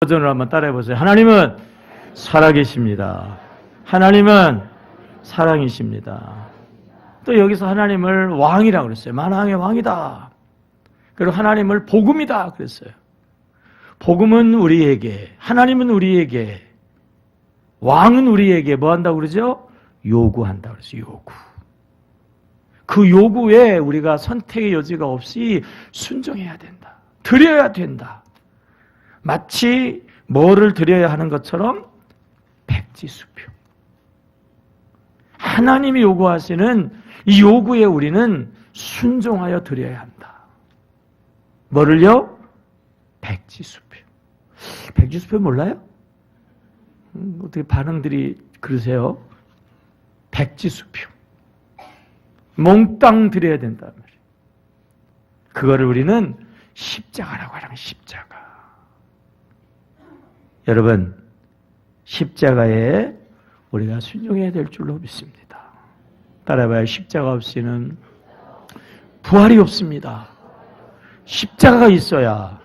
버전으로 한번 따라해 보세요. 하나님은 살아계십니다. 하나님은 사랑이십니다. 또 여기서 하나님을 왕이라고 그랬어요. 만왕의 왕이다. 그리고 하나님을 복음이다 그랬어요. 복음은 우리에게, 하나님은 우리에게, 왕은 우리에게 뭐 한다고 그러죠? 요구한다고 그랬어요. 요구. 그 요구에 우리가 선택의 여지가 없이 순종해야 된다. 드려야 된다. 마치 뭐를 드려야 하는 것처럼 백지수표. 하나님이 요구하시는 이 요구에 우리는 순종하여 드려야 한다. 뭐를요? 백지수표. 백지수표 몰라요? 어떻게 반응들이 그러세요? 백지수표. 몽땅 드려야 된단 말이에요. 그거를 우리는 십자가라고 하는 십자가. 여러분, 십자가에 우리가 순종해야 될 줄로 믿습니다. 따라봐요. 십자가 없이는 부활이 없습니다. 십자가가 있어야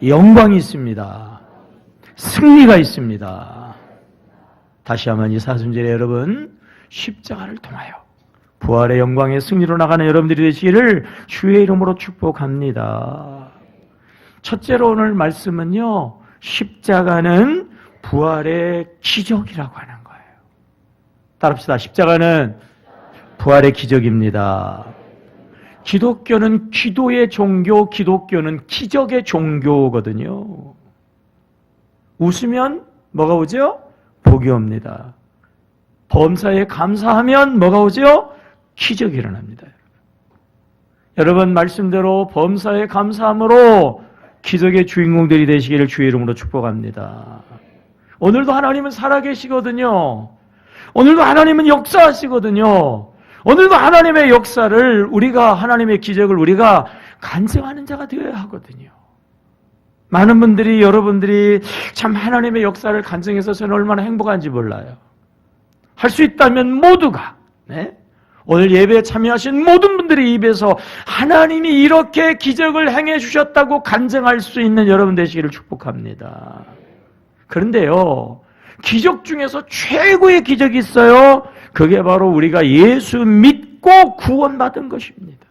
영광이 있습니다. 승리가 있습니다. 다시 한번 이 사순절에 여러분, 십자가를 통하여 부활의 영광의 승리로 나가는 여러분들이 되시기를 주의 이름으로 축복합니다. 첫째로 오늘 말씀은요, 십자가는 부활의 기적이라고 하는 거예요. 따라합시다. 십자가는 부활의 기적입니다. 기독교는 기도의 종교, 기독교는 기적의 종교거든요. 웃으면 뭐가 오죠? 복이 옵니다. 범사에 감사하면 뭐가 오죠? 기적이 일어납니다. 여러분 말씀대로 범사에 감사함으로 기적의 주인공들이 되시기를 주의 이름으로 축복합니다. 오늘도 하나님은 살아계시거든요. 오늘도 하나님은 역사하시거든요. 오늘도 하나님의 역사를 우리가, 하나님의 기적을 우리가 간증하는 자가 되어야 하거든요. 많은 분들이, 여러분들이 참 하나님의 역사를 간증해서 저는 얼마나 행복한지 몰라요. 할 수 있다면 모두가, 네? 오늘 예배에 참여하신 모든 분들의 입에서 하나님이 이렇게 기적을 행해 주셨다고 간증할 수 있는 여러분 되시기를 축복합니다. 그런데요, 기적 중에서 최고의 기적이 있어요. 그게 바로 우리가 예수 믿고 구원받은 것입니다.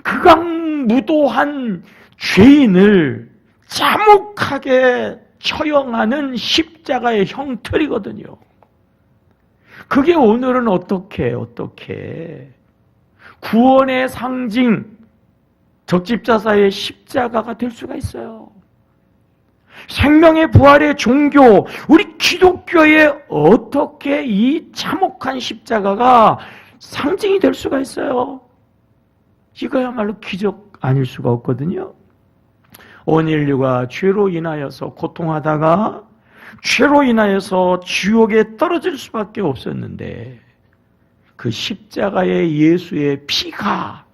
극악무도한 죄인을 자목하게 처형하는 십자가의 형틀이거든요. 그게 오늘은 어떻게 구원의 상징 적집자사의 십자가가 될 수가 있어요. 생명의 부활의 종교, 우리 기독교에 어떻게 이 참혹한 십자가가 상징이 될 수가 있어요? 이거야말로 기적 아닐 수가 없거든요. 온 인류가 죄로 인하여서 고통하다가 죄로 인하여서 지옥에 떨어질 수밖에 없었는데 그 십자가의 예수의 피가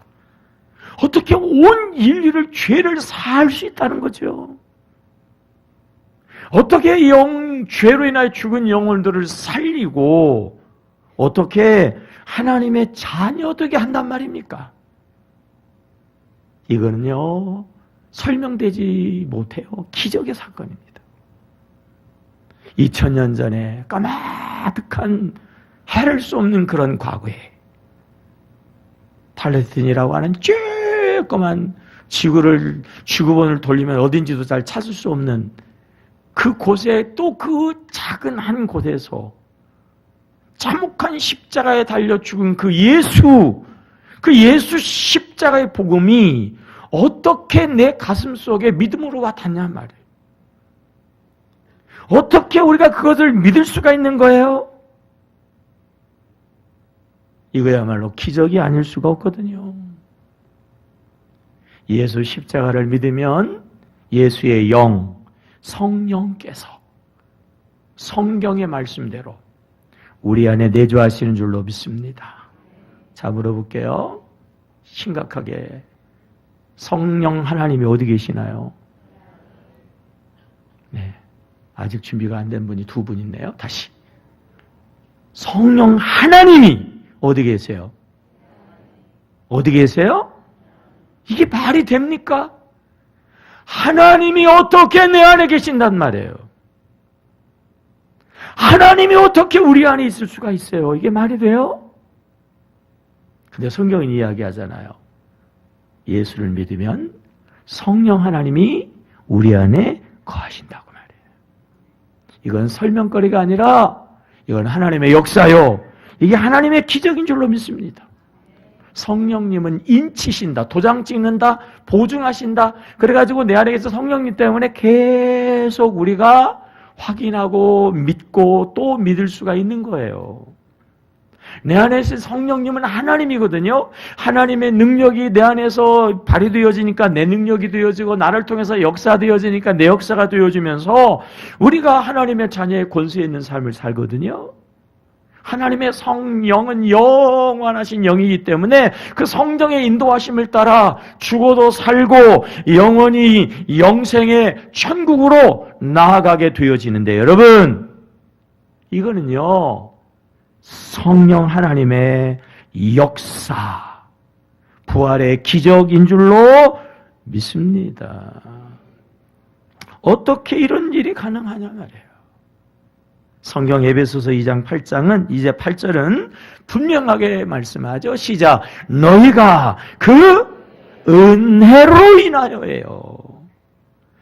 어떻게 온 인류를 죄를 사할 수 있다는 거죠. 어떻게 죄로 인하여 죽은 영혼들을 살리고 어떻게 하나님의 자녀 되게 한단 말입니까? 이거는요, 설명되지 못해요. 기적의 사건입니다. 2000년 전에 까마득한 해를 수 없는 그런 과거에 팔레스틴이라고 하는 쬐끄만 지구본을 돌리면 어딘지도 잘 찾을 수 없는 그 곳에, 또 그 작은 한 곳에서 참혹한 십자가에 달려 죽은 그 예수 십자가의 복음이 어떻게 내 가슴 속에 믿음으로 와 닿냐 말이에요. 어떻게 우리가 그것을 믿을 수가 있는 거예요? 이거야말로 기적이 아닐 수가 없거든요. 예수 십자가를 믿으면 예수의 영, 성령께서 성경의 말씀대로 우리 안에 내주하시는 줄로 믿습니다. 자, 물어볼게요. 심각하게. 성령 하나님이 어디 계시나요? 네. 아직 준비가 안 된 분이 두 분 있네요. 다시. 성령 하나님이 어디 계세요? 어디 계세요? 이게 말이 됩니까? 하나님이 어떻게 내 안에 계신단 말이에요. 하나님이 어떻게 우리 안에 있을 수가 있어요? 이게 말이 돼요? 근데 성경은 이야기하잖아요. 예수를 믿으면 성령 하나님이 우리 안에 거하신다고 말이에요. 이건 설명거리가 아니라 이건 하나님의 역사요. 이게 하나님의 기적인 줄로 믿습니다. 성령님은 인치신다, 도장 찍는다, 보증하신다. 그래가지고 내 안에 있어 성령님 때문에 계속 우리가 확인하고 믿고 또 믿을 수가 있는 거예요. 내 안에 있는 성령님은 하나님이거든요. 하나님의 능력이 내 안에서 발휘되어지니까 내 능력이 되어지고 나를 통해서 역사되어지니까 내 역사가 되어지면서 우리가 하나님의 자녀의 권세에 있는 삶을 살거든요. 하나님의 성령은 영원하신 영이기 때문에 그 성령의 인도하심을 따라 죽어도 살고 영원히 영생의 천국으로 나아가게 되어지는데 여러분, 이거는요 성령 하나님의 역사, 부활의 기적인 줄로 믿습니다. 어떻게 이런 일이 가능하냐 말이에요. 성경 에베소서 2장 8장은 이제 8절은 분명하게 말씀하죠. 시작. 너희가 그 은혜로 인하여예요.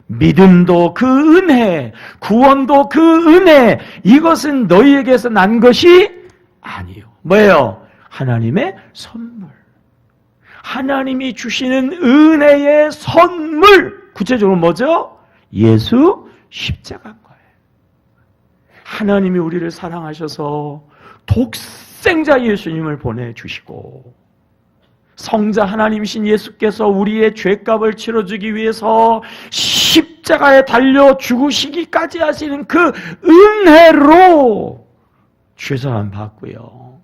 믿음도 그 은혜, 구원도 그 은혜, 이것은 너희에게서 난 것이 아니요. 뭐예요? 하나님의 선물. 하나님이 주시는 은혜의 선물. 구체적으로 뭐죠? 예수 십자가인 거예요. 하나님이 우리를 사랑하셔서 독생자 예수님을 보내주시고 성자 하나님이신 예수께서 우리의 죄값을 치러주기 위해서 십자가에 달려 죽으시기까지 하시는 그 은혜로 죄사함 받고요.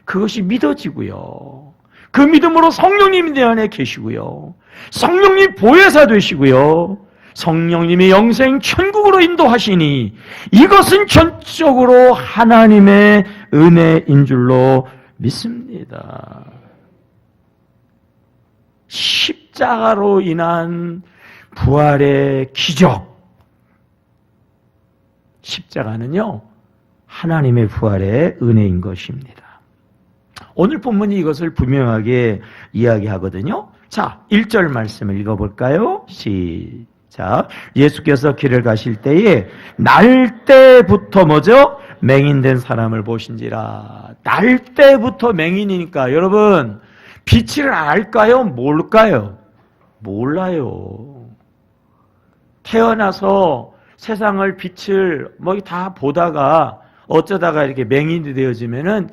그것이 믿어지고요. 그 믿음으로 성령님이 내 안에 계시고요. 성령님 보혜사 되시고요. 성령님이 영생 천국으로 인도하시니 이것은 전적으로 하나님의 은혜인 줄로 믿습니다. 십자가로 인한 부활의 기적. 십자가는요, 하나님의 부활의 은혜인 것입니다. 오늘 본문이 이것을 분명하게 이야기하거든요. 자, 1절 말씀을 읽어볼까요? 시작. 예수께서 길을 가실 때에 날 때부터 뭐죠? 맹인된 사람을 보신지라. 날 때부터 맹인이니까 여러분 빛을 알까요? 모를까요? 몰라요. 태어나서 세상을 빛을 뭐 다 보다가 어쩌다가 이렇게 맹인이 되어지면은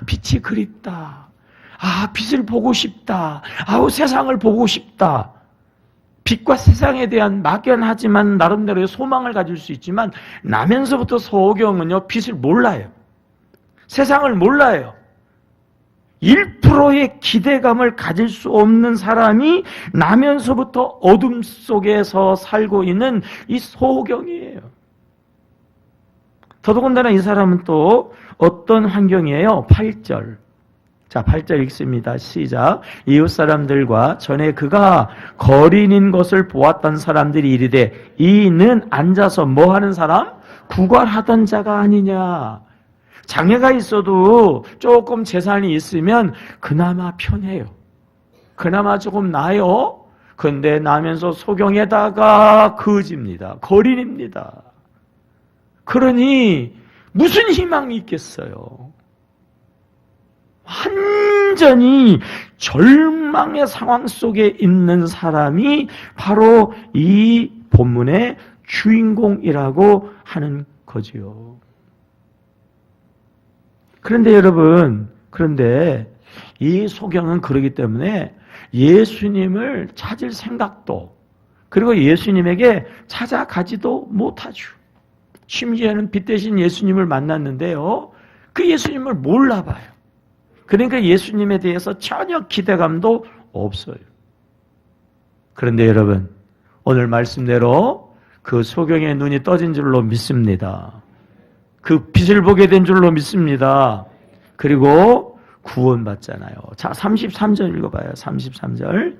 빛이 그립다. 빛을 보고 싶다. 세상을 보고 싶다. 빛과 세상에 대한 막연하지만 나름대로의 소망을 가질 수 있지만 나면서부터 소경은요 빛을 몰라요. 세상을 몰라요. 1%의 기대감을 가질 수 없는 사람이 나면서부터 어둠 속에서 살고 있는 이 소경이에요. 더더군다나 이 사람은 또 어떤 환경이에요? 8절. 자, 8절 읽습니다. 시작. 이웃 사람들과 전에 그가 거린인 것을 보았던 사람들이 이르되 이는 앉아서 뭐 하는 사람? 구걸하던 자가 아니냐. 장애가 있어도 조금 재산이 있으면 그나마 편해요. 그나마 조금 나아요. 근데 나면서 소경에다가 거지입니다. 거린입니다. 그러니 무슨 희망이 있겠어요? 완전히 절망의 상황 속에 있는 사람이 바로 이 본문의 주인공이라고 하는 거지요. 그런데 여러분, 이 소경은 그러기 때문에 예수님을 찾을 생각도, 그리고 예수님에게 찾아가지도 못하죠. 심지어는 빛 대신 예수님을 만났는데요, 그 예수님을 몰라봐요. 그러니까 예수님에 대해서 전혀 기대감도 없어요. 그런데 여러분, 오늘 말씀대로 그 소경의 눈이 떠진 줄로 믿습니다. 그 빛을 보게 된 줄로 믿습니다. 그리고 구원받잖아요. 자, 33절 읽어봐요. 33절.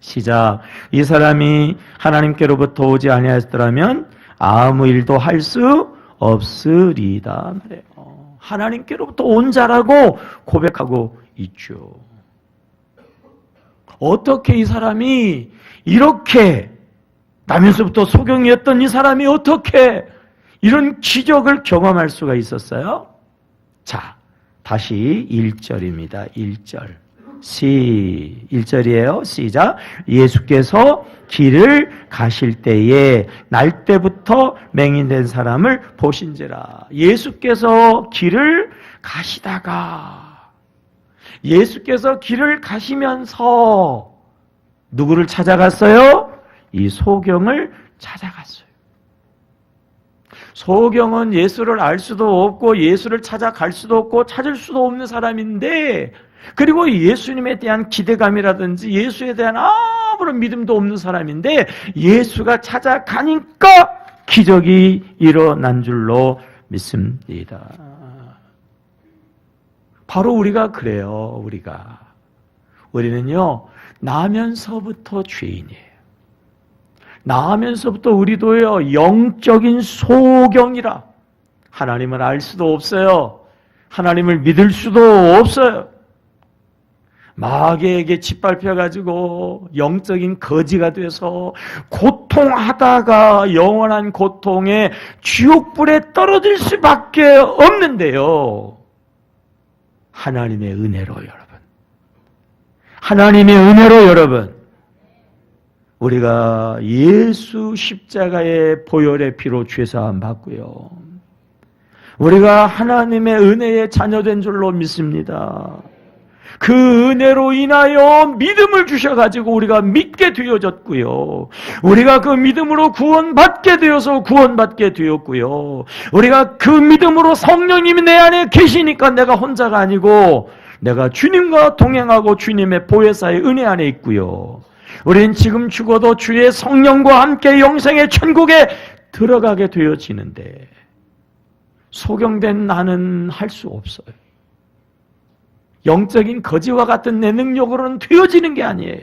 시작. 이 사람이 하나님께로부터 오지 아니하였더라면 아무 일도 할 수 없으리다. 하나님께로부터 온 자라고 고백하고 있죠. 어떻게 이 사람이 이렇게 나면서부터 소경이었던 이 사람이 어떻게 이런 기적을 경험할 수가 있었어요? 자, 다시 1절입니다. 1절. 1절이에요. 시작. 예수께서 길을 가실 때에 날 때부터 맹인된 사람을 보신지라. 예수께서 길을 가시다가 예수께서 길을 가시면서 누구를 찾아갔어요? 이 소경을 찾아갔어요. 소경은 예수를 알 수도 없고 예수를 찾아갈 수도 없고 찾을 수도 없는 사람인데, 그리고 예수님에 대한 기대감이라든지 예수에 대한 아무런 믿음도 없는 사람인데 예수가 찾아가니까 기적이 일어난 줄로 믿습니다. 바로 우리가 그래요. 우리는요 나면서부터 죄인이에요. 나면서부터 우리도요 영적인 소경이라 하나님을 알 수도 없어요. 하나님을 믿을 수도 없어요. 마귀에게 짓밟혀가지고 영적인 거지가 돼서 고통하다가 영원한 고통에 지옥불에 떨어질 수밖에 없는데요. 하나님의 은혜로 여러분. 하나님의 은혜로 여러분. 우리가 예수 십자가의 보혈의 피로 죄사함 받고요. 우리가 하나님의 은혜의 자녀된 줄로 믿습니다. 그 은혜로 인하여 믿음을 주셔가지고 우리가 믿게 되어졌고요. 우리가 그 믿음으로 구원받게 되어서 구원받게 되었고요. 우리가 그 믿음으로 성령님이 내 안에 계시니까 내가 혼자가 아니고 내가 주님과 동행하고 주님의 보혜사의 은혜 안에 있고요. 우리는 지금 죽어도 주의 성령과 함께 영생의 천국에 들어가게 되어지는데 소경된 나는 할 수 없어요. 영적인 거지와 같은 내 능력으로는 되어지는 게 아니에요.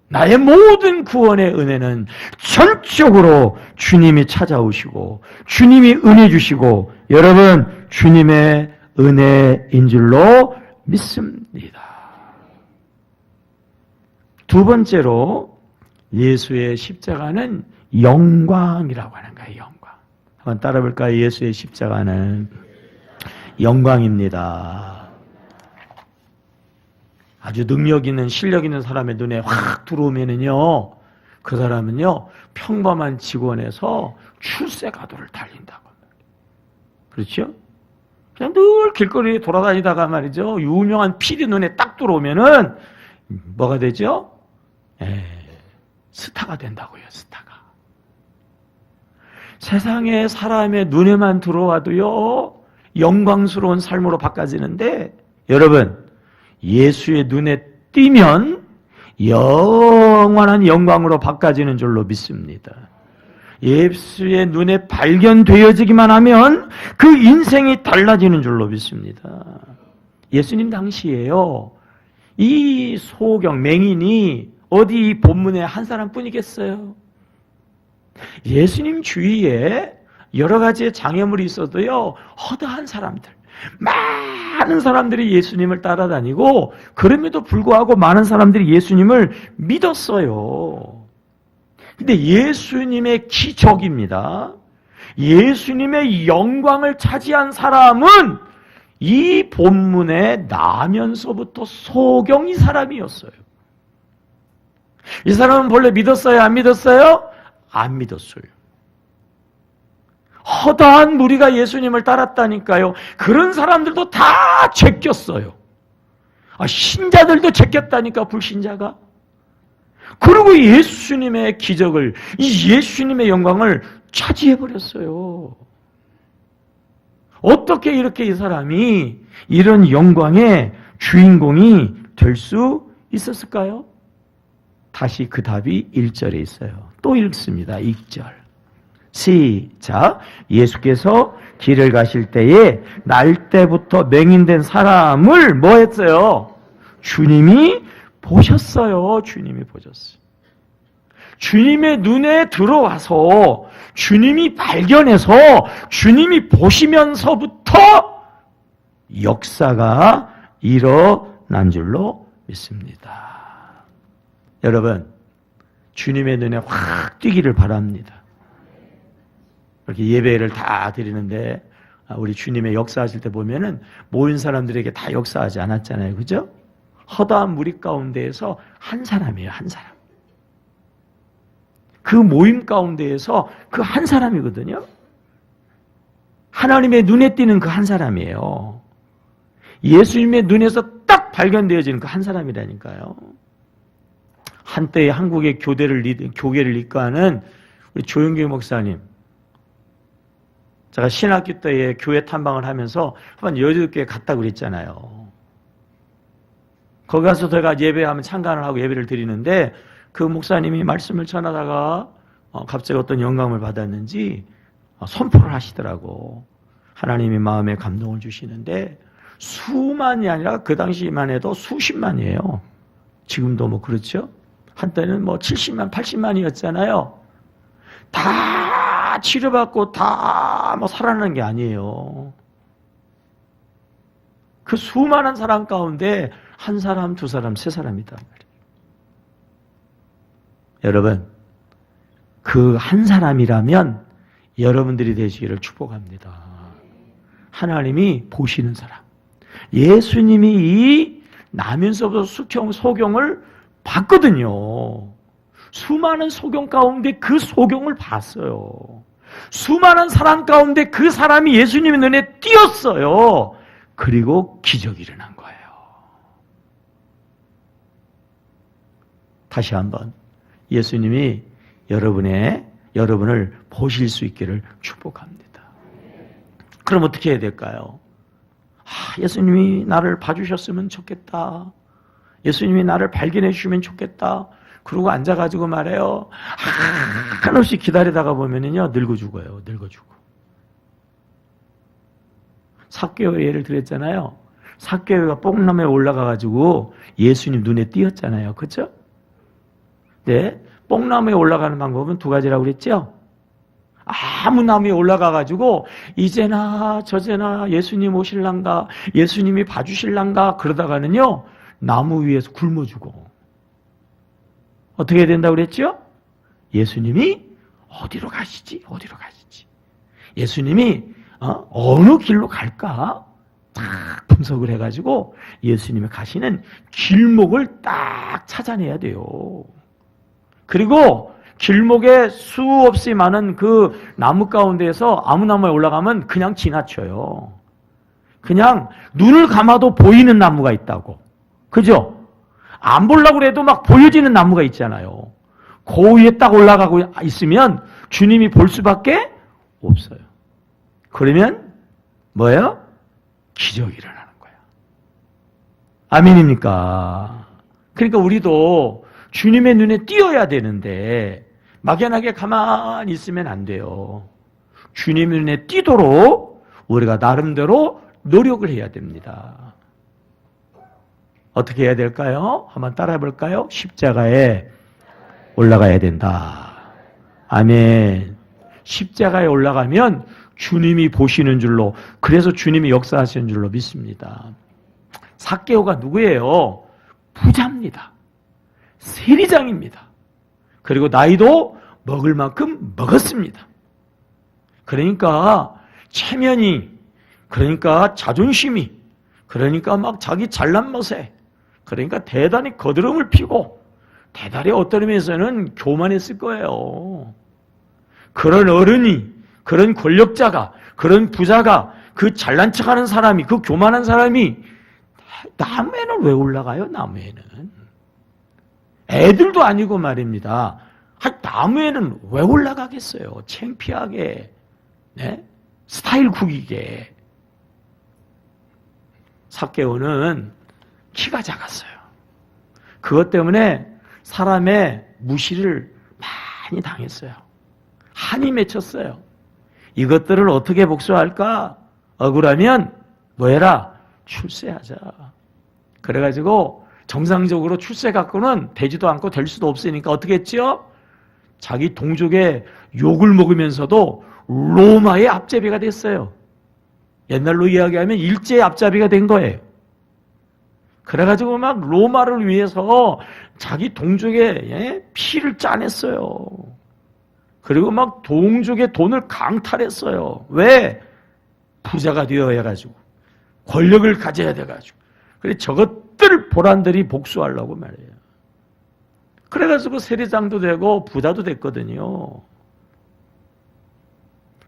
나의 모든 구원의 은혜는 전적으로 주님이 찾아오시고 주님이 은혜 주시고 여러분 주님의 은혜인 줄로 믿습니다. 두 번째로 예수의 십자가는 영광이라고 하는 거예요. 영광. 한번 따라 볼까요? 예수의 십자가는 영광입니다. 아주 능력 있는 실력 있는 사람의 눈에 확 들어오면은요, 그 사람은요 평범한 직원에서 출세가도를 달린다고. 그렇죠? 그냥 늘 길거리에 돌아다니다가 말이죠, 유명한 PD 눈에 딱 들어오면은 뭐가 되죠? 스타가 된다고요. 스타가. 세상에 사람의 눈에만 들어와도요 영광스러운 삶으로 바꿔지는데 여러분 예수의 눈에 띄면 영원한 영광으로 바꿔지는 줄로 믿습니다. 예수의 눈에 발견되어지기만 하면 그 인생이 달라지는 줄로 믿습니다. 예수님 당시에요 이 소경 맹인이 어디 본문에 한 사람뿐이겠어요? 예수님 주위에 여러 가지의 장애물이 있어도요 허다한 사람들, 많은 사람들이 예수님을 따라다니고 그럼에도 불구하고 많은 사람들이 예수님을 믿었어요. 근데 예수님의 기적입니다. 예수님의 영광을 차지한 사람은 이 본문에 나면서부터 소경이 사람이었어요. 이 사람은 본래 믿었어요? 안 믿었어요? 안 믿었어요. 허다한 무리가 예수님을 따랐다니까요. 그런 사람들도 다 제꼈어요. 신자들도 제꼈다니까, 불신자가. 그리고 예수님의 기적을, 이 예수님의 영광을 차지해버렸어요. 어떻게 이렇게 이 사람이 이런 영광의 주인공이 될 수 있었을까요? 다시 그 답이 1절에 있어요. 또 읽습니다. 2절. 시작. 예수께서 길을 가실 때에 날 때부터 맹인된 사람을 뭐 했어요? 주님이 보셨어요. 주님이 보셨어요. 주님의 눈에 들어와서 주님이 발견해서 주님이 보시면서부터 역사가 일어난 줄로 믿습니다. 여러분, 주님의 눈에 확 띄기를 바랍니다. 이렇게 예배를 다 드리는데 우리 주님의 역사하실 때 보면은 모인 사람들에게 다 역사하지 않았잖아요. 그죠? 허다한 무리 가운데에서 한 사람이에요. 한 사람. 그 모임 가운데에서 그 한 사람이거든요. 하나님의 눈에 띄는 그 한 사람이에요. 예수님의 눈에서 딱 발견되어지는 그 한 사람이라니까요. 한때에 한국의 교계를 이끌어가는 우리 조영규 목사님. 제가 신학교 때에 교회 탐방을 하면서 한번 여주교회 갔다고 그랬잖아요. 거기 가서 제가 예배하면 참관을 하고 예배를 드리는데 그 목사님이 말씀을 전하다가 갑자기 어떤 영감을 받았는지 선포를 하시더라고. 하나님이 마음에 감동을 주시는데 수만이 아니라 그 당시만 해도 수십만이에요. 지금도 뭐 그렇죠? 한때는 뭐 70만, 80만이었잖아요. 다 치료받고 다 뭐 살아나는 게 아니에요. 그 수많은 사람 가운데 한 사람, 두 사람, 세 사람이단 말이에요. 여러분, 그 한 사람이라면 여러분들이 되시기를 축복합니다. 하나님이 보시는 사람. 예수님이 이 나면서부터 소경을 봤거든요. 수많은 소경 가운데 그 소경을 봤어요. 수많은 사람 가운데 그 사람이 예수님의 눈에 띄었어요. 그리고 기적이 일어난 거예요. 다시 한번 예수님이 여러분을 보실 수 있기를 축복합니다. 그럼 어떻게 해야 될까요? 예수님이 나를 봐주셨으면 좋겠다. 예수님이 나를 발견해 주시면 좋겠다. 그러고 앉아가지고 말해요. 한없이 기다리다가 보면은요, 늙어 죽어요. 늙어 죽어. 삭개오 예를 들었잖아요. 삭개오가 뽕나무에 올라가가지고 예수님 눈에 띄었잖아요. 그렇죠? 네, 뽕나무에 올라가는 방법은 두 가지라고 그랬죠? 아무 나무에 올라가가지고 이제나 저제나 예수님 오실란가, 예수님이 봐주실란가 그러다가는요, 나무 위에서 굶어 죽어. 어떻게 해야 된다고 그랬죠? 예수님이 어디로 가시지? 어디로 가시지? 예수님이 어느 길로 갈까? 딱 분석을 해가지고 예수님이 가시는 길목을 딱 찾아내야 돼요. 그리고 길목에 수없이 많은 그 나무 가운데에서 아무 나무에 올라가면 그냥 지나쳐요. 그냥 눈을 감아도 보이는 나무가 있다고. 그죠? 안 보려고 해도 막 보여지는 나무가 있잖아요. 그 위에 딱 올라가고 있으면 주님이 볼 수밖에 없어요. 그러면 뭐예요? 기적이 일어나는 거예요. 아멘입니까? 그러니까 우리도 주님의 눈에 띄어야 되는데 막연하게 가만히 있으면 안 돼요. 주님의 눈에 띄도록 우리가 나름대로 노력을 해야 됩니다. 어떻게 해야 될까요? 한번 따라해 볼까요? 십자가에 올라가야 된다. 아멘. 십자가에 올라가면 주님이 보시는 줄로, 그래서 주님이 역사하시는 줄로 믿습니다. 삭개오가 누구예요? 부자입니다. 세리장입니다. 그리고 나이도 먹을 만큼 먹었습니다. 그러니까 체면이, 그러니까 자존심이, 그러니까 막 자기 잘난 멋에, 그러니까 대단히 거드름을 피고 대단히 어떤 의미에서는 교만했을 거예요. 그런 어른이, 그런 권력자가, 그런 부자가, 그 잘난 척하는 사람이, 그 교만한 사람이 나무에는 왜 올라가요? 나무에는 애들도 아니고 말입니다. 나무에는 왜 올라가겠어요? 창피하게, 네? 스타일 구기게. 삭개오는 키가 작았어요. 그것 때문에 사람의 무시를 많이 당했어요. 한이 맺혔어요. 이것들을 어떻게 복수할까? 억울하면 뭐 해라? 출세하자. 그래가지고 정상적으로 출세 갖고는 되지도 않고 될 수도 없으니까 어떻게 했죠? 자기 동족의 욕을 먹으면서도 로마의 앞제비가 됐어요. 옛날로 이야기하면 일제의 앞잡이가 된 거예요. 그래가지고 막 로마를 위해서 자기 동족의 피를 짜냈어요. 그리고 막 동족의 돈을 강탈했어요. 왜? 부자가 되어야 해가지고 권력을 가져야 돼가지고. 그래 저것들 보란들이 복수하려고 말이에요. 그래가지고 세리장도 되고 부자도 됐거든요.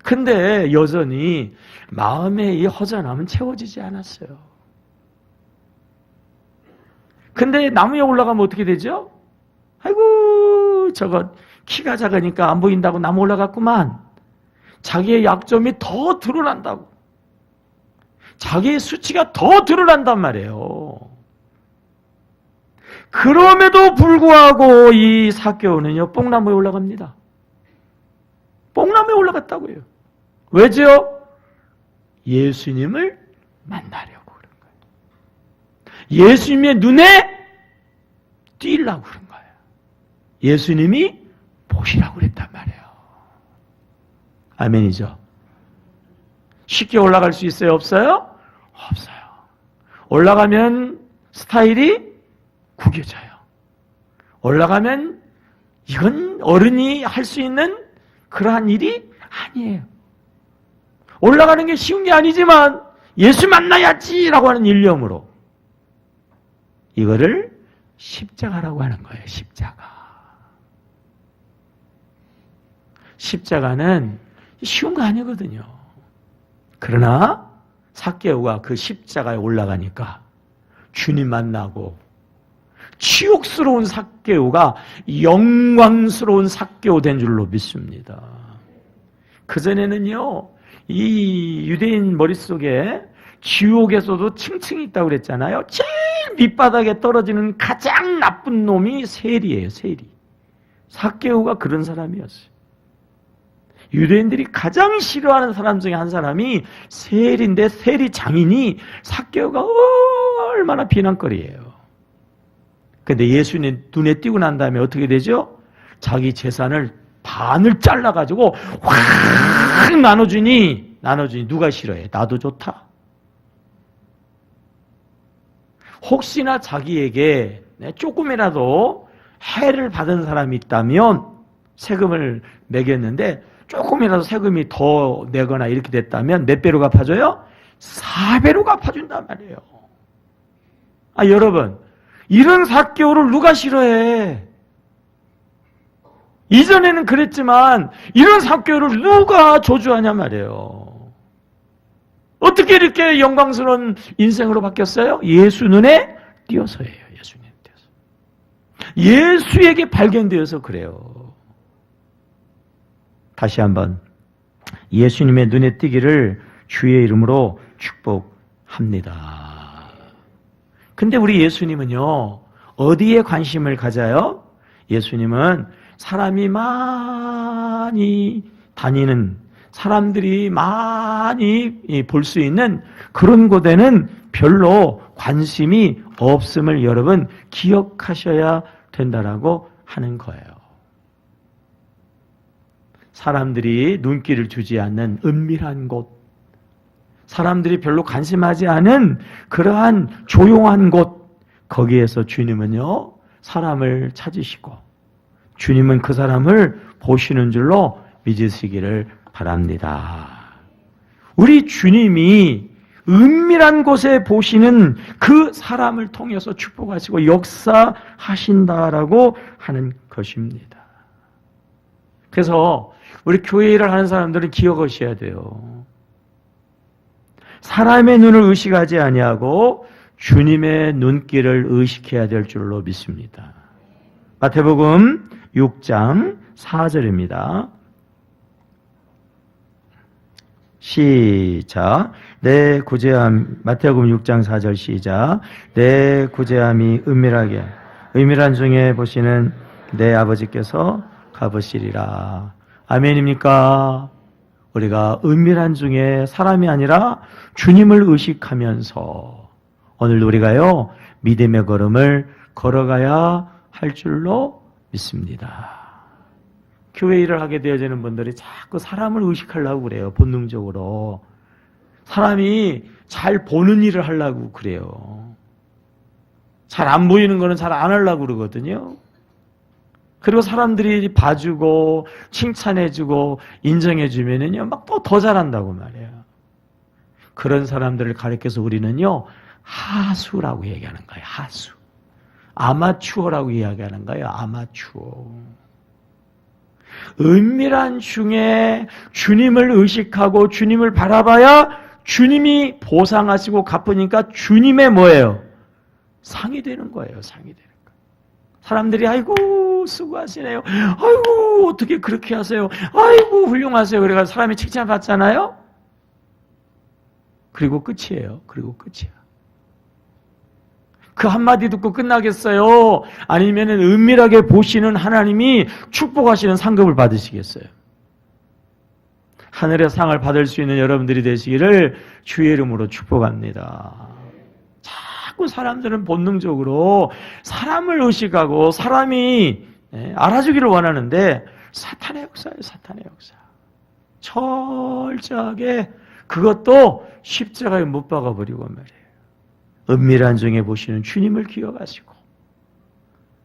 근데 여전히 마음의 이 허전함은 채워지지 않았어요. 근데 나무에 올라가면 어떻게 되죠? 아이고 저거 키가 작으니까 안 보인다고 나무 올라갔구만. 자기의 약점이 더 드러난다고. 자기의 수치가 더 드러난단 말이에요. 그럼에도 불구하고 이 삭개오는요 뽕나무에 올라갑니다. 뽕나무에 올라갔다고요. 왜죠? 예수님을 만나려고 그런 거예요. 예수님의 눈에 띄려고 그런 거예요. 예수님이 보시라고 그랬단 말이에요. 아멘이죠. 쉽게 올라갈 수 있어요? 없어요? 없어요. 올라가면 스타일이 구겨져요. 올라가면 이건 어른이 할 수 있는 그러한 일이 아니에요. 올라가는 게 쉬운 게 아니지만 예수 만나야지라고 하는 일념으로 이거를 십자가라고 하는 거예요. 십자가. 십자가는 쉬운 거 아니거든요. 그러나 삭개오가 그 십자가에 올라가니까 주님 만나고 치욕스러운 삭개오가 영광스러운 삭개오 된 줄로 믿습니다. 그전에는요, 이 유대인 머릿속에 지옥에서도 층층이 있다고 그랬잖아요. 제일 밑바닥에 떨어지는 가장 나쁜 놈이 세리예요, 세리. 삭개오가 그런 사람이었어요. 유대인들이 가장 싫어하는 사람 중에 한 사람이 세리인데 세리 장인이 삭개오가 얼마나 비난거리예요. 근데 예수님 눈에 띄고 난 다음에 어떻게 되죠? 자기 재산을 반을 잘라가지고 확 나눠주니 누가 싫어해? 나도 좋다. 혹시나 자기에게 조금이라도 해를 받은 사람이 있다면 세금을 매겼는데 조금이라도 세금이 더 내거나 이렇게 됐다면 몇 배로 갚아줘요? 4배로 갚아준단 말이에요. 아, 여러분, 이런 삭개오를 누가 싫어해? 이전에는 그랬지만 이런 삭개오를 누가 저주하냐 말이에요. 어떻게 이렇게 영광스러운 인생으로 바뀌었어요? 예수 눈에 띄어서예요. 예수 눈에 띄어서. 예수에게 발견되어서 그래요. 다시 한번 예수님의 눈에 띄기를 주의 이름으로 축복합니다. 근데 우리 예수님은요, 어디에 관심을 가져요? 예수님은 사람이 많이 다니는, 사람들이 많이 볼 수 있는 그런 곳에는 별로 관심이 없음을 여러분 기억하셔야 된다라고 하는 거예요. 사람들이 눈길을 주지 않는 은밀한 곳, 사람들이 별로 관심하지 않은 그러한 조용한 곳, 거기에서 주님은요, 사람을 찾으시고 주님은 그 사람을 보시는 줄로 믿으시기를 바랍니다. 우리 주님이 은밀한 곳에 보시는 그 사람을 통해서 축복하시고 역사하신다라고 하는 것입니다. 그래서 우리 교회 일을 하는 사람들은 기억하셔야 돼요. 사람의 눈을 의식하지 아니하고 주님의 눈길을 의식해야 될 줄로 믿습니다. 마태복음 6장 4절입니다. 시작. 내 구제함, 마태복음 6장 4절 시작. 내 구제함이 은밀한 중에 보시는 내 아버지께서 갚으시리라. 아멘입니까? 우리가 은밀한 중에 사람이 아니라 주님을 의식하면서 오늘 우리가요, 믿음의 걸음을 걸어가야 할 줄로 믿습니다. 교회 일을 하게 되어지는 분들이 자꾸 사람을 의식하려고 그래요. 본능적으로. 사람이 잘 보는 일을 하려고 그래요. 잘 안 보이는 거는 잘 안 하려고 그러거든요. 그리고 사람들이 봐주고 칭찬해주고 인정해주면은요, 막 또 더 잘한다고 말이에요. 그런 사람들을 가리켜서 우리는요, 하수라고 얘기하는 거예요. 하수. 아마추어라고 이야기하는 거예요. 아마추어. 은밀한 중에 주님을 의식하고 주님을 바라봐야 주님이 보상하시고 갚으니까 주님의 뭐예요? 상이 되는 거예요. 상이 되는 거예요. 사람들이 아이고 수고하시네요. 아이고 어떻게 그렇게 하세요. 아이고 훌륭하세요. 그래가지고 사람이 칭찬받잖아요. 그리고 끝이에요. 그리고 끝이야. 그 한마디 듣고 끝나겠어요? 아니면은 은밀하게 보시는 하나님이 축복하시는 상급을 받으시겠어요? 하늘의 상을 받을 수 있는 여러분들이 되시기를 주의 이름으로 축복합니다. 자꾸 사람들은 본능적으로 사람을 의식하고 사람이 알아주기를 원하는데 사탄의 역사예요. 사탄의 역사. 철저하게 그것도 십자가에 못 박아버리고 말이에요. 은밀한 중에 보시는 주님을 기억하시고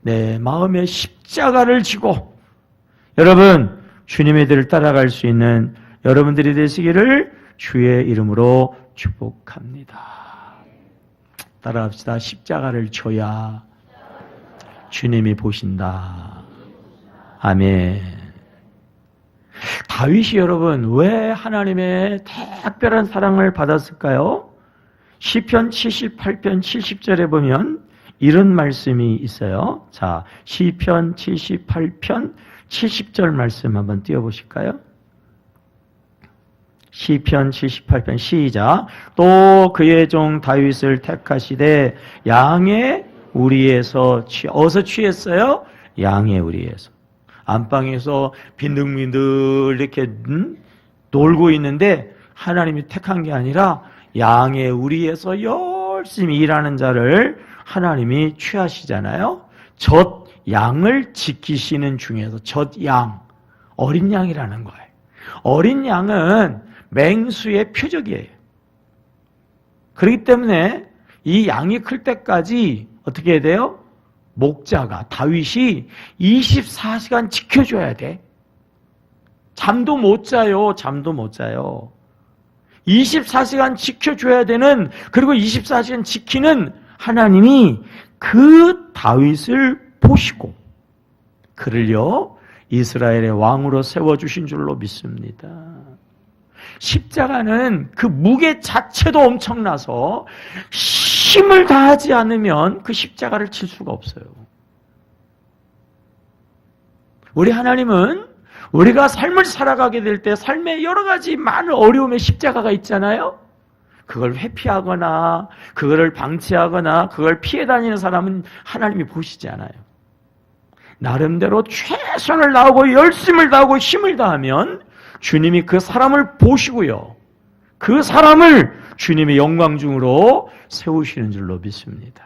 내 마음에 십자가를 지고 여러분 주님의 길을 따라갈 수 있는 여러분들이 되시기를 주의 이름으로 축복합니다. 따라합시다. 십자가를 져야 주님이 보신다. 아멘. 다윗이 여러분 왜 하나님의 특별한 사랑을 받았을까요? 시편 78편 70절에 보면 이런 말씀이 있어요. 자, 시편 78편 70절 말씀 한번 띄워보실까요? 시편 78편 시작. 또 그의 종 다윗을 택하시되 양의 우리에서 어디서 취했어요? 양의 우리에서. 안방에서 빈둥빈둥 이렇게 놀고 있는데 하나님이 택한 게 아니라 양의 우리에서 열심히 일하는 자를 하나님이 취하시잖아요. 젖 양을 지키시는 중에서 젖 양, 어린 양이라는 거예요. 어린 양은 맹수의 표적이에요. 그렇기 때문에 이 양이 클 때까지 어떻게 해야 돼요? 목자가 다윗이 24시간 지켜줘야 돼. 잠도 못 자요. 잠도 못 자요. 24시간 지켜줘야 되는, 그리고 24시간 지키는 하나님이 그 다윗을 보시고 그를요 이스라엘의 왕으로 세워주신 줄로 믿습니다. 십자가는 그 무게 자체도 엄청나서 힘을 다하지 않으면 그 십자가를 칠 수가 없어요. 우리 하나님은 우리가 삶을 살아가게 될 때 삶에 여러 가지 많은 어려움의 십자가가 있잖아요. 그걸 회피하거나 그거를 방치하거나 그걸 피해 다니는 사람은 하나님이 보시지 않아요. 나름대로 최선을 다하고 열심을 다하고 힘을 다하면 주님이 그 사람을 보시고요. 그 사람을 주님의 영광 중으로 세우시는 줄로 믿습니다.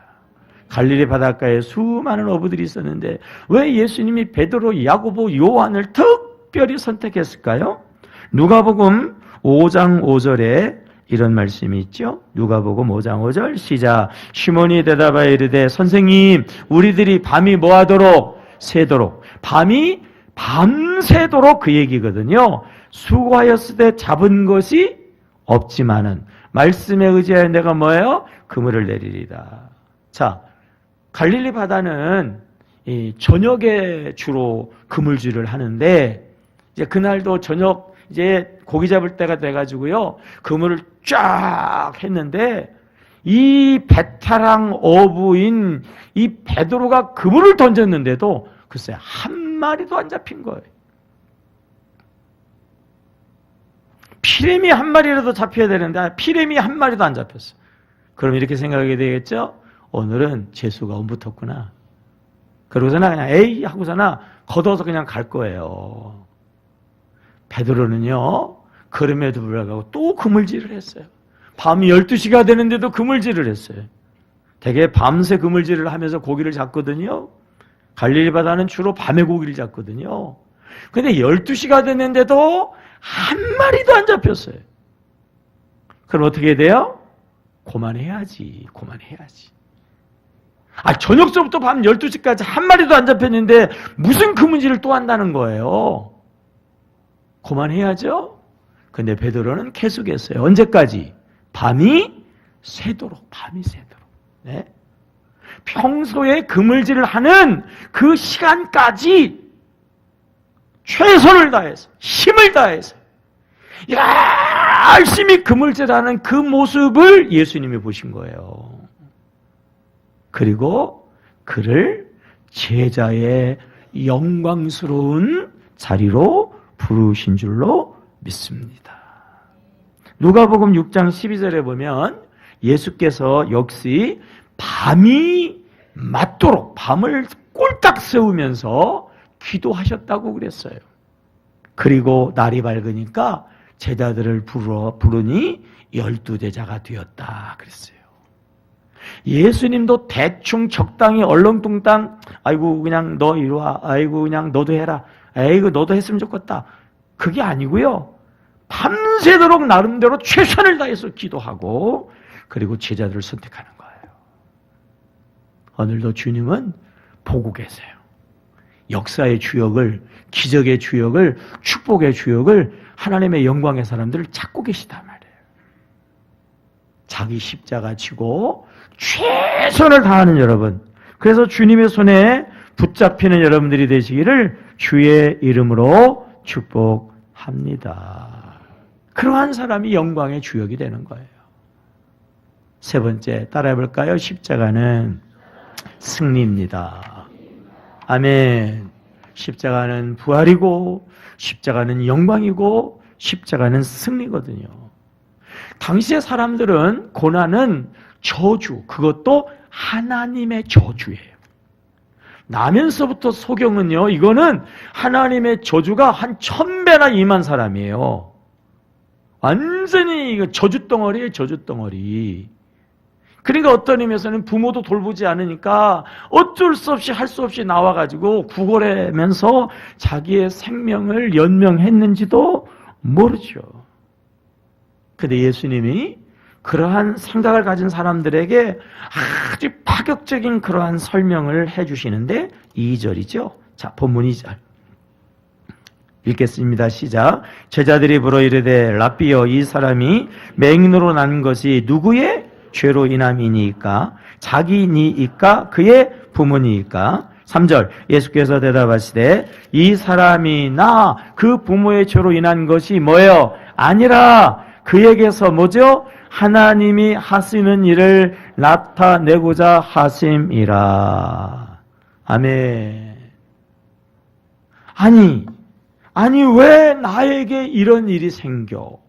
갈릴리 바닷가에 수많은 어부들이 있었는데 왜 예수님이 베드로, 야고보, 요한을 특별히 선택했을까요? 누가복음 5장 5절에 이런 말씀이 있죠. 누가복음 5장 5절 시작. 시몬이 대답하여 이르되 선생님 우리들이 밤이 뭐하도록? 새도록. 밤이 밤새도록 그 얘기거든요. 수고하였으되 잡은 것이 없지만은 말씀에 의지하여 내가 뭐예요? 그물을 내리리다. 자, 갈릴리 바다는 이 저녁에 주로 그물질을 하는데 이제 그날도 저녁 이제 고기 잡을 때가 돼가지고요 그물을 쫙 했는데 이 베테랑 어부인 이 베드로가 그물을 던졌는데도 글쎄 한 마리도 안 잡힌 거예요. 피레미 한 마리라도 잡혀야 되는데 피레미 한 마리도 안 잡혔어. 그럼 이렇게 생각하게 되겠죠? 오늘은 재수가 안 붙었구나. 그러고서나 그냥 에이 하고서나 걷어서 그냥 갈 거예요. 베드로는요 그럼에도 불구하고 또 그물질을 했어요. 밤이 12시가 되는데도 그물질을 했어요. 되게 밤새 그물질을 하면서 고기를 잡거든요. 갈릴리 바다는 주로 밤에 고기를 잡거든요. 근데 12시가 됐는데도 한 마리도 안 잡혔어요. 그럼 어떻게 돼요? 그만해야지. 저녁서부터 밤 12시까지 한 마리도 안 잡혔는데 무슨 그물질을 또 한다는 거예요? 그만해야죠? 근데 베드로는 계속했어요. 언제까지? 밤이 새도록. 네? 평소에 그물질을 하는 그 시간까지 최선을 다해서, 힘을 다해서 열심히 그물질하는 그 모습을 예수님이 보신 거예요. 그리고 그를 제자의 영광스러운 자리로 부르신 줄로 믿습니다. 누가복음 6장 12절에 보면 예수께서 역시 밤이 맞도록 밤을 꼴딱 세우면서 기도하셨다고 그랬어요. 그리고 날이 밝으니까 제자들을 부르니 12제자가 되었다 그랬어요. 예수님도 대충 적당히 얼렁뚱땅 아이고 그냥 너 이리 와, 아이고 그냥 너도 해라, 아이고 너도 했으면 좋겠다, 그게 아니고요. 밤새도록 나름대로 최선을 다해서 기도하고 그리고 제자들을 선택하는 거예요. 오늘도 주님은 보고 계세요. 역사의 주역을, 기적의 주역을, 축복의 주역을, 하나님의 영광의 사람들을 찾고 계시단 말이에요. 자기 십자가 지고 최선을 다하는 여러분, 그래서 주님의 손에 붙잡히는 여러분들이 되시기를 주의 이름으로 축복합니다. 그러한 사람이 영광의 주역이 되는 거예요. 세 번째, 따라해 볼까요? 십자가는 승리입니다. 아멘. 십자가는 부활이고 십자가는 영광이고 십자가는 승리거든요. 당시의 사람들은 고난은 저주, 그것도 하나님의 저주예요. 나면서부터 소경은요, 이거는 하나님의 저주가 한 1000배나 임한 사람이에요. 완전히 저주덩어리예요, 저주덩어리. 그러니까 어떤 의미에서는 부모도 돌보지 않으니까 어쩔 수 없이 할 수 없이 나와가지고 구걸하면서 자기의 생명을 연명했는지도 모르죠. 근데 예수님이 그러한 생각을 가진 사람들에게 아주 파격적인 그러한 설명을 해주시는데 2절이죠. 자, 본문 2절 읽겠습니다. 시작. 제자들이 물어 이르되 랍비여, 이 사람이 맹인으로 난 것이 누구의 죄로 인함이니까? 자기니이까 그의 부모니이까? 3절 예수께서 대답하시되 이 사람이 나 그 부모의 죄로 인한 것이 뭐예요? 아니라 그에게서 뭐죠? 하나님이 하시는 일을 나타내고자 하심이라. 아멘. 아니 왜 나에게 이런 일이 생겨?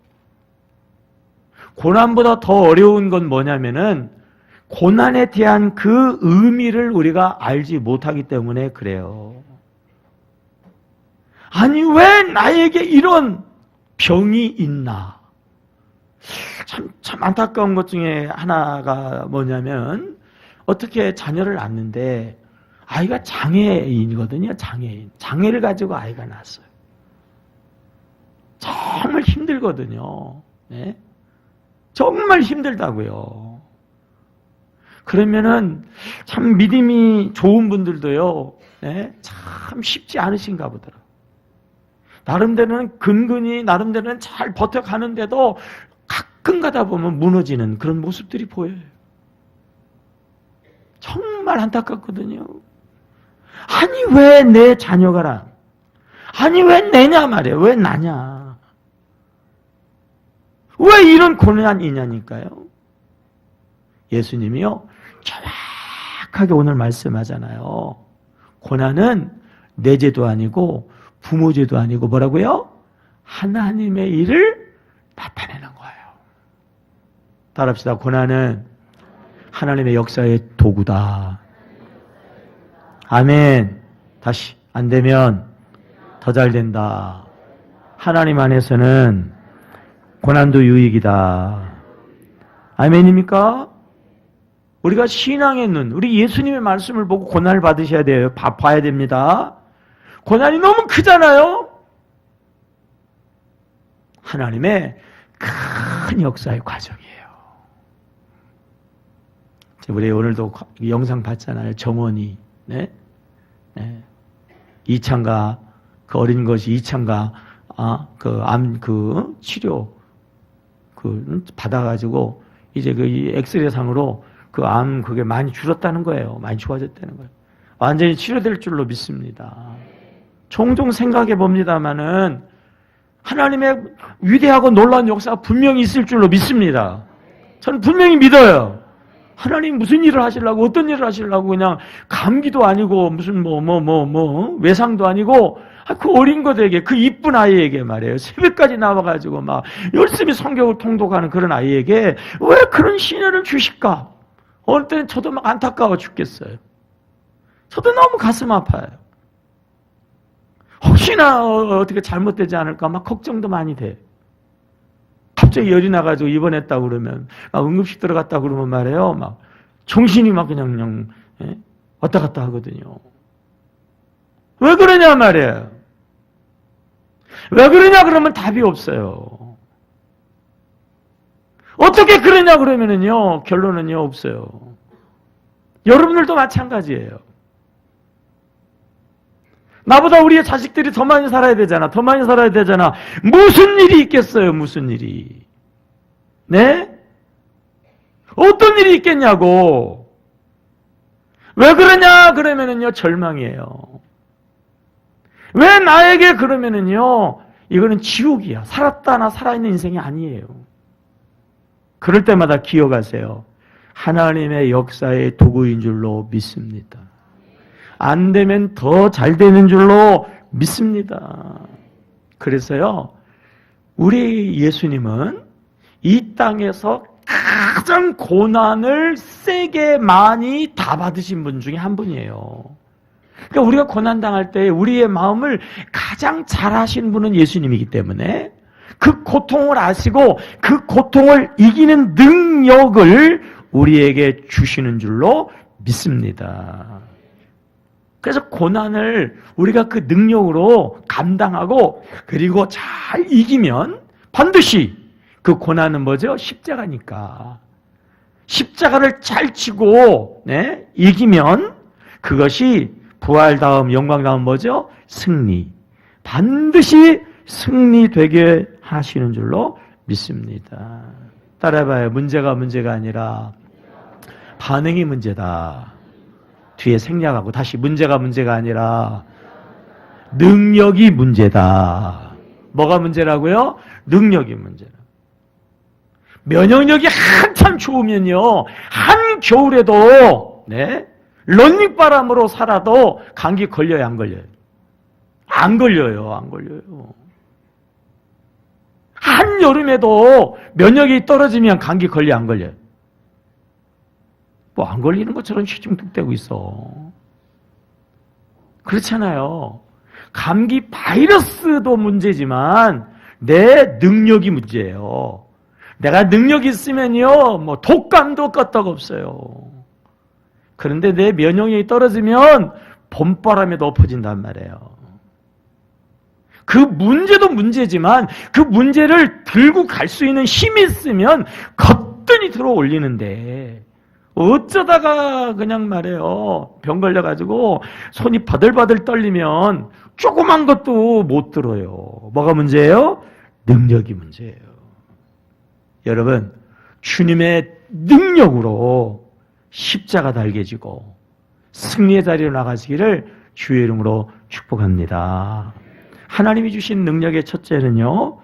고난보다 더 어려운 건 뭐냐면은 고난에 대한 그 의미를 우리가 알지 못하기 때문에 그래요. 아니 왜 나에게 이런 병이 있나? 참 안타까운 것 중에 하나가 뭐냐면 어떻게 자녀를 낳는데 아이가 장애인이거든요. 장애를 가지고 아이가 낳았어요. 정말 힘들거든요. 네? 정말 힘들다고요. 그러면은 참 믿음이 좋은 분들도요, 네? 참 쉽지 않으신가 보더라고요. 나름대로는 근근히 나름대로는 잘 버텨가는데도 가끔 가다 보면 무너지는 그런 모습들이 보여요. 정말 안타깝거든요. 아니 왜 내 자녀가라? 아니 왜 내냐 말이에요. 왜 나냐? 왜 이런 고난이냐니까요. 예수님이요 정확하게 오늘 말씀하잖아요. 고난은 내 죄도 아니고 부모 죄도 아니고 뭐라고요? 하나님의 일을 나타내는 거예요. 따라합시다. 고난은 하나님의 역사의 도구다. 아멘. 다시 안 되면 더 잘 된다. 하나님 안에서는 고난도 유익이다. 아멘입니까? 우리가 신앙의 눈, 우리 예수님의 말씀을 보고 고난을 받으셔야 돼요. 봐야 됩니다. 고난이 너무 크잖아요. 하나님의 큰 역사의 과정이에요. 우리 오늘도 영상 봤잖아요. 정원이, 네? 네. 이찬가, 그 어린 것이 이찬가, 치료, 받아가지고, 이제 이 엑스레이 상으로 그게 많이 줄었다는 거예요. 많이 좋아졌다는 거예요. 완전히 치료될 줄로 믿습니다. 종종 생각해 봅니다만은, 하나님의 위대하고 놀라운 역사가 분명히 있을 줄로 믿습니다. 저는 분명히 믿어요. 하나님 무슨 일을 하시려고, 어떤 일을 하시려고, 그냥 감기도 아니고, 무슨 외상도 아니고, 그 어린 것에게, 그 이쁜 아이에게 말이에요. 새벽까지 나와가지고 막 열심히 성경을 통독하는 그런 아이에게 왜 그런 시련을 주실까? 어느 때는 저도 막 안타까워 죽겠어요. 저도 너무 가슴 아파요. 혹시나 어떻게 잘못되지 않을까 막 걱정도 많이 돼. 갑자기 열이 나가지고 입원했다고 그러면, 응급실 들어갔다고 그러면 말이에요. 막, 정신이 막 그냥 왔다 갔다 하거든요. 왜 그러냐 말이에요. 왜 그러냐 그러면 답이 없어요. 어떻게 그러냐 그러면은요, 결론은요, 없어요. 여러분들도 마찬가지예요. 나보다 우리의 자식들이 더 많이 살아야 되잖아. 더 많이 살아야 되잖아. 무슨 일이 있겠어요? 무슨 일이. 네? 어떤 일이 있겠냐고. 왜 그러냐 그러면은요, 절망이에요. 왜 나에게 그러면은요, 이거는 지옥이야. 살았다나 살아있는 인생이 아니에요. 그럴 때마다 기억하세요. 하나님의 역사의 도구인 줄로 믿습니다. 안 되면 더 잘 되는 줄로 믿습니다. 그래서요, 우리 예수님은 이 땅에서 가장 고난을 세게 많이 다 받으신 분 중에 한 분이에요. 그러니까 우리가 고난당할 때 우리의 마음을 가장 잘 아시는 분은 예수님이기 때문에 그 고통을 아시고 그 고통을 이기는 능력을 우리에게 주시는 줄로 믿습니다. 그래서 고난을 우리가 그 능력으로 감당하고 그리고 잘 이기면 반드시 그 고난은 뭐죠? 십자가니까. 십자가를 잘 치고 이기면 그것이 부활 다음 영광 다음 뭐죠? 승리. 반드시 승리되게 하시는 줄로 믿습니다. 따라해봐요. 문제가 아니라 반응이 문제다. 뒤에 생략하고 다시 문제가 아니라 능력이 문제다. 뭐가 문제라고요? 능력이 문제다. 면역력이 한참 좋으면요, 한겨울에도 런닝바람으로 살아도 감기 걸려요, 안 걸려요? 안 걸려요. 한여름에도 면역이 떨어지면 감기 걸려, 안 걸려요? 뭐 안 걸리는 것처럼 시중뚝대고 있어. 그렇잖아요. 감기 바이러스도 문제지만 내 능력이 문제예요. 내가 능력이 있으면요, 뭐 독감도 끄떡없어요. 그런데 내 면역력이 떨어지면 봄바람에도 엎어진단 말이에요. 그 문제도 문제지만 그 문제를 들고 갈 수 있는 힘이 있으면 거뜬히 들어 올리는데 어쩌다가 그냥 말이에요. 병 걸려가지고 손이 바들바들 떨리면 조그만 것도 못 들어요. 뭐가 문제예요? 능력이 문제예요. 여러분, 주님의 능력으로 십자가 달개지고 승리의 자리로 나가시기를 주의 이름으로 축복합니다. 하나님이 주신 능력의 첫째는요,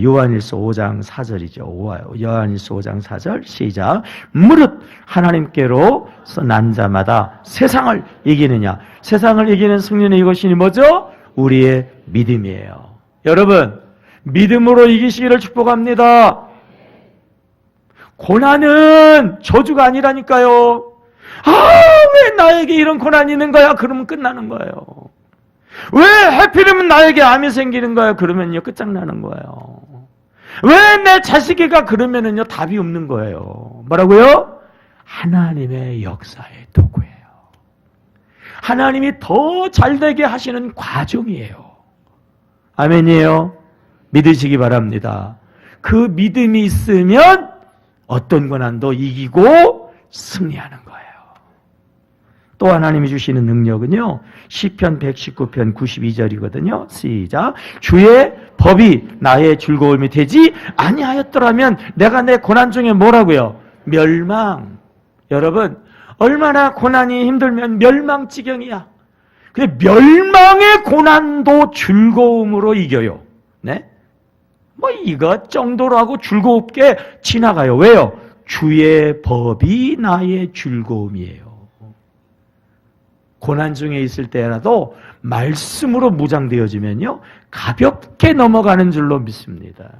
요한일서 5장 4절이죠. 요한일서 5장 4절 시작. 무릇 하나님께로서 난 자마다 세상을 이기느냐. 세상을 이기는 승리는 이것이니 뭐죠? 우리의 믿음이에요. 여러분, 믿음으로 이기시기를 축복합니다. 고난은 저주가 아니라니까요. 왜 나에게 이런 고난이 있는 거야? 그러면 끝나는 거예요. 왜 하필이면 나에게 암이 생기는 거야? 그러면요, 끝장나는 거예요. 왜 내 자식이가 그러면은요, 답이 없는 거예요. 뭐라고요? 하나님의 역사의 도구예요. 하나님이 더 잘되게 하시는 과정이에요. 아멘이에요. 믿으시기 바랍니다. 그 믿음이 있으면 어떤 고난도 이기고 승리하는 거예요. 또 하나님이 주시는 능력은요, 시편 119편 92절이거든요. 시작. 주의 법이 나의 즐거움이 되지 아니하였더라면 내가 내 고난 중에 뭐라고요? 멸망. 여러분, 얼마나 고난이 힘들면 멸망지경이야. 근데 멸망의 고난도 즐거움으로 이겨요. 네? 뭐 이것 정도로 하고 즐겁게 지나가요. 왜요? 주의 법이 나의 즐거움이에요. 고난 중에 있을 때라도 말씀으로 무장되어지면요, 가볍게 넘어가는 줄로 믿습니다.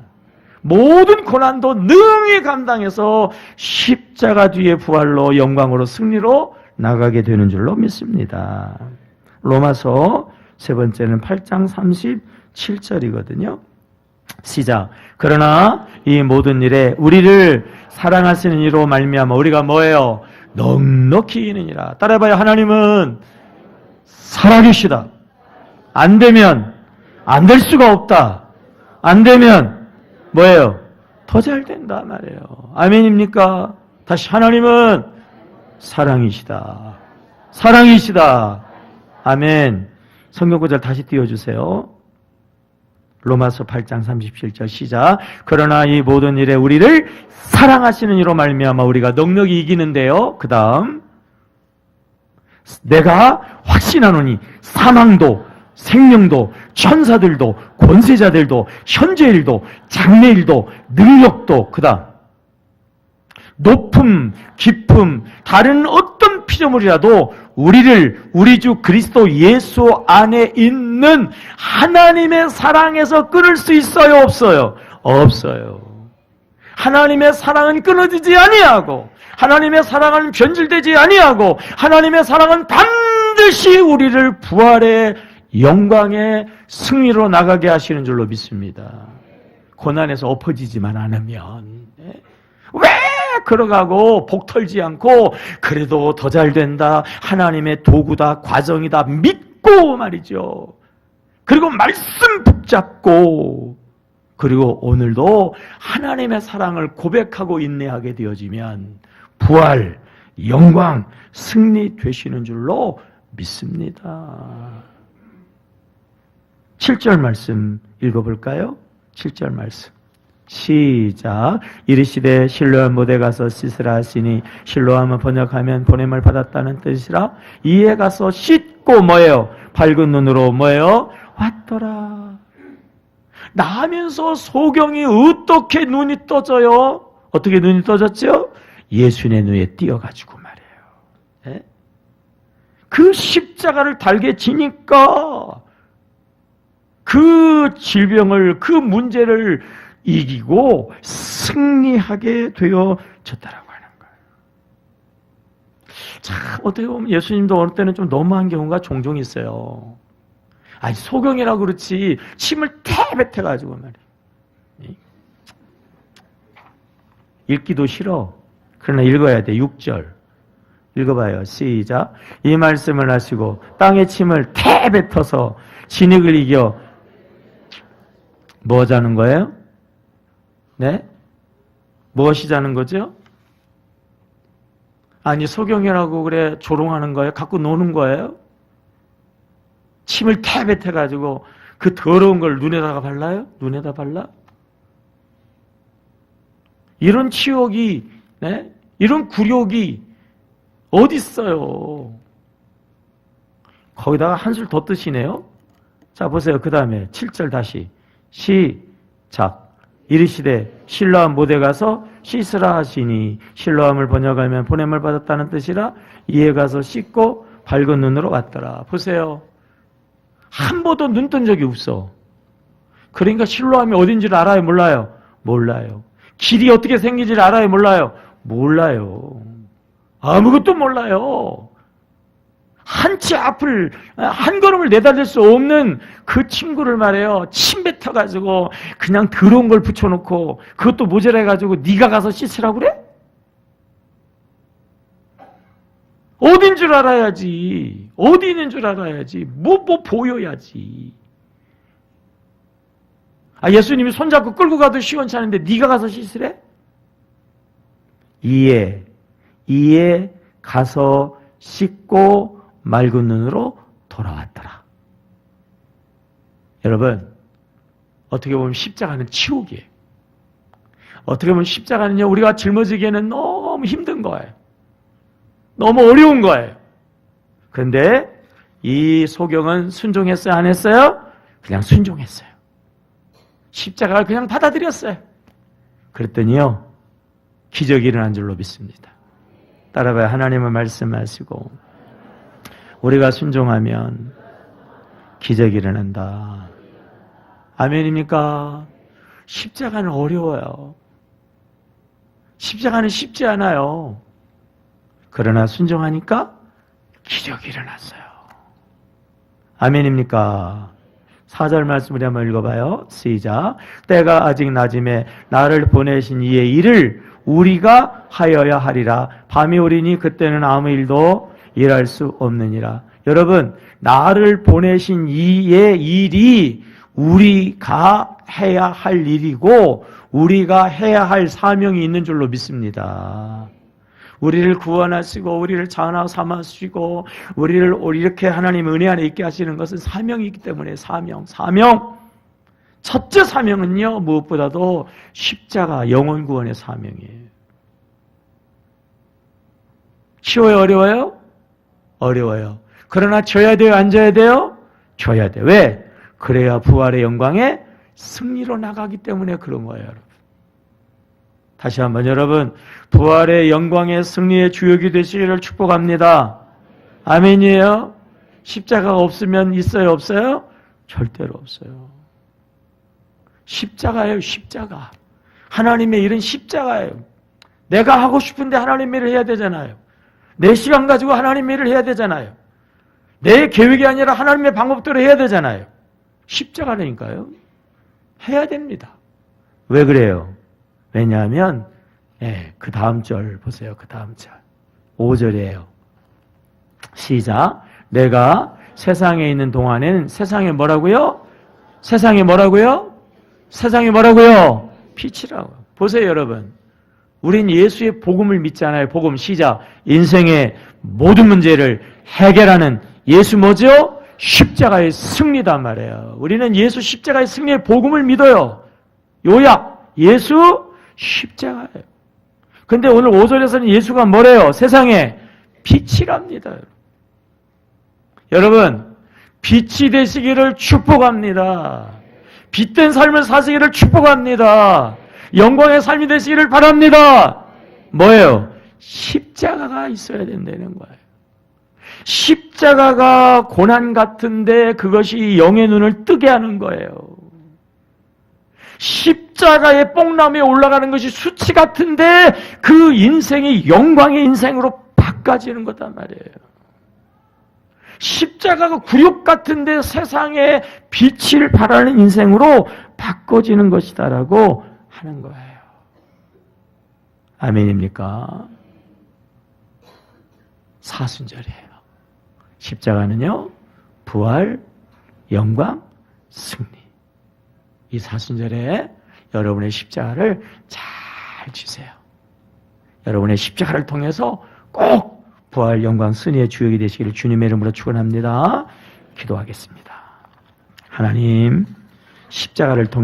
모든 고난도 능히 감당해서 십자가 뒤의 부활로 영광으로 승리로 나가게 되는 줄로 믿습니다. 로마서 세 번째는 8장 37절이거든요. 시작. 그러나 이 모든 일에 우리를 사랑하시는 이로 말미암아 우리가 뭐예요? 넉넉히 이기느니라. 따라해봐요. 하나님은 살아계시다. 안 되면 안 될 수가 없다. 안 되면 뭐예요? 더 잘 된다 말이에요. 아멘입니까? 다시 하나님은 사랑이시다. 사랑이시다. 아멘. 성경 구절 다시 띄워주세요. 로마서 8장 37절 시작. 그러나 이 모든 일에 우리를 사랑하시는 이로 말미암아 우리가 넉넉히 이기는데요. 그 다음 내가 확신하노니 사망도 생명도 천사들도 권세자들도 현재일도 장래일도 능력도 그 다음 높음 깊음 다른 어떤 피조물이라도 우리를 우리 주 그리스도 예수 안에 있는 하나님의 사랑에서 끊을 수 있어요? 없어요? 없어요. 하나님의 사랑은 끊어지지 아니하고 하나님의 사랑은 변질되지 아니하고 하나님의 사랑은 반드시 우리를 부활의 영광의 승리로 나가게 하시는 줄로 믿습니다. 고난에서 엎어지지만 않으면 왜 걸어가고 복 털지 않고 그래도 더 잘 된다. 하나님의 도구다. 과정이다. 믿고 말이죠. 그리고 말씀 붙잡고 그리고 오늘도 하나님의 사랑을 고백하고 인내하게 되어지면 부활, 영광, 승리 되시는 줄로 믿습니다. 7절 말씀 읽어볼까요? 7절 말씀 시작. 이르시되 실로암 못에 가서 씻으라 하시니 실로암은 번역하면 보냄을 받았다는 뜻이라. 이에 가서 씻고 뭐예요? 밝은 눈으로 뭐예요? 왔더라. 나면서 소경이 어떻게 눈이 떠져요? 어떻게 눈이 떠졌죠? 예수의 눈에 띄어가지고 말이에요. 네? 그 십자가를 달게 지니까 그 질병을, 그 문제를 이기고 승리하게 되어졌다라고 하는 거예요. 참, 어떻게 보면 예수님도 어느 때는 좀 너무한 경우가 종종 있어요. 아니, 소경이라고 그렇지, 침을 태뱉어가지고 말이에요. 읽기도 싫어. 그러나 읽어야 돼. 6절. 읽어봐요. 시작. 이 말씀을 하시고 땅에 침을 태뱉어서 진흙을 이겨 뭐 하자는 거예요? 네? 무엇이자는 거죠? 아니, 소경이라고 그래 조롱하는 거예요? 갖고 노는 거예요? 침을 태뱉어가지고 그 더러운 걸 눈에다가 발라요? 눈에다 발라? 이런 치욕이, 네? 이런 굴욕이 어디 있어요? 거기다가 한술 더 뜨시네요. 자, 보세요. 그 다음에 7절 다시 시작. 이르시되 실로암 못에 가서 씻으라 하시니 실로암을 번역하면 보냄을 받았다는 뜻이라. 이에 가서 씻고 밝은 눈으로 왔더라. 보세요. 한 번도 눈 뜬 적이 없어. 그러니까 실로암이 어딘지를 알아요? 몰라요? 몰라요. 길이 어떻게 생긴지를 알아요? 몰라요? 몰라요. 아무것도 몰라요. 한 치 앞을, 한 걸음을 내다릴 수 없는 그 친구를 말해요. 침 뱉어가지고 그냥 더러운 걸 붙여놓고 그것도 모자라가지고 네가 가서 씻으라고 그래? 어딘 줄 알아야지. 어디 있는 줄 알아야지. 뭐 보여야지. 예수님이 손잡고 끌고 가도 시원찮은데 네가 가서 씻으래? 이에 가서 씻고 맑은 눈으로 돌아왔더라. 여러분, 어떻게 보면 십자가는 치욕이에요. 어떻게 보면 십자가는요, 우리가 짊어지기에는 너무 힘든 거예요. 너무 어려운 거예요. 그런데 이 소경은 순종했어요, 안 했어요? 그냥 순종했어요. 십자가를 그냥 받아들였어요. 그랬더니요, 기적이 일어난 줄로 믿습니다. 따라봐요. 하나님은 말씀하시고 우리가 순종하면 기적이 일어난다. 아멘입니까? 십자가는 어려워요. 십자가는 쉽지 않아요. 그러나 순종하니까 기적이 일어났어요. 아멘입니까? 4절 말씀 우리 한번 읽어봐요. 시작. 때가 아직 낮음에 나를 보내신 이의 일을 우리가 하여야 하리라. 밤이 오리니 그때는 아무 일도 일할 수 없느니라. 여러분, 나를 보내신 이의 일이 우리가 해야 할 일이고 우리가 해야 할 사명이 있는 줄로 믿습니다. 우리를 구원하시고 우리를 자녀 삼으시고 우리를 이렇게 하나님 은혜 안에 있게 하시는 것은 사명이기 때문에 사명. 첫째 사명은요, 무엇보다도 십자가 영혼 구원의 사명이에요. 쉬워요, 어려워요? 어려워요. 그러나 져야 돼요, 안 져야 돼요? 져야 돼요. 왜? 그래야 부활의 영광에 승리로 나가기 때문에 그런 거예요, 여러분. 다시 한번 여러분, 부활의 영광의 승리의 주역이 되시기를 축복합니다. 아멘이에요? 십자가가 없으면 있어요, 없어요? 절대로 없어요. 십자가예요, 십자가. 하나님의 일은 십자가예요. 내가 하고 싶은데 하나님의 일을 해야 되잖아요. 내 시간 가지고 하나님의 일을 해야 되잖아요. 내 계획이 아니라 하나님의 방법대로 해야 되잖아요. 십자가라니까요. 해야 됩니다. 왜 그래요? 왜냐하면 그 다음 절 보세요. 그 다음 절 5절이에요. 시작. 내가 세상에 있는 동안에는 세상에 뭐라고요? 세상에 뭐라고요? 세상에 뭐라고요? 빛이라고. 보세요, 여러분. 우린 예수의 복음을 믿잖아요. 복음. 시작. 인생의 모든 문제를 해결하는 예수 뭐죠? 십자가의 승리단 말이에요. 우리는 예수 십자가의 승리의 복음을 믿어요. 요약. 예수 십자가예요. 근데 오늘 5절에서는 예수가 뭐래요? 세상에 빛이랍니다. 여러분, 빛이 되시기를 축복합니다. 빛된 삶을 사시기를 축복합니다. 영광의 삶이 되시기를 바랍니다. 뭐예요? 십자가가 있어야 된다는 거예요. 십자가가 고난 같은데 그것이 영의 눈을 뜨게 하는 거예요. 십자가의 뽕나무에 올라가는 것이 수치 같은데 그 인생이 영광의 인생으로 바꿔지는 거단 말이에요. 십자가가 굴욕 같은데 세상에 빛을 발하는 인생으로 바꿔지는 것이다라고 하는 거예요. 아멘입니까? 사순절이에요. 십자가는요, 부활, 영광, 승리. 이 사순절에 여러분의 십자가를 잘 지세요. 여러분의 십자가를 통해서 꼭 부활, 영광, 승리의 주역이 되시기를 주님의 이름으로 축원합니다. 기도하겠습니다. 하나님, 십자가를 통해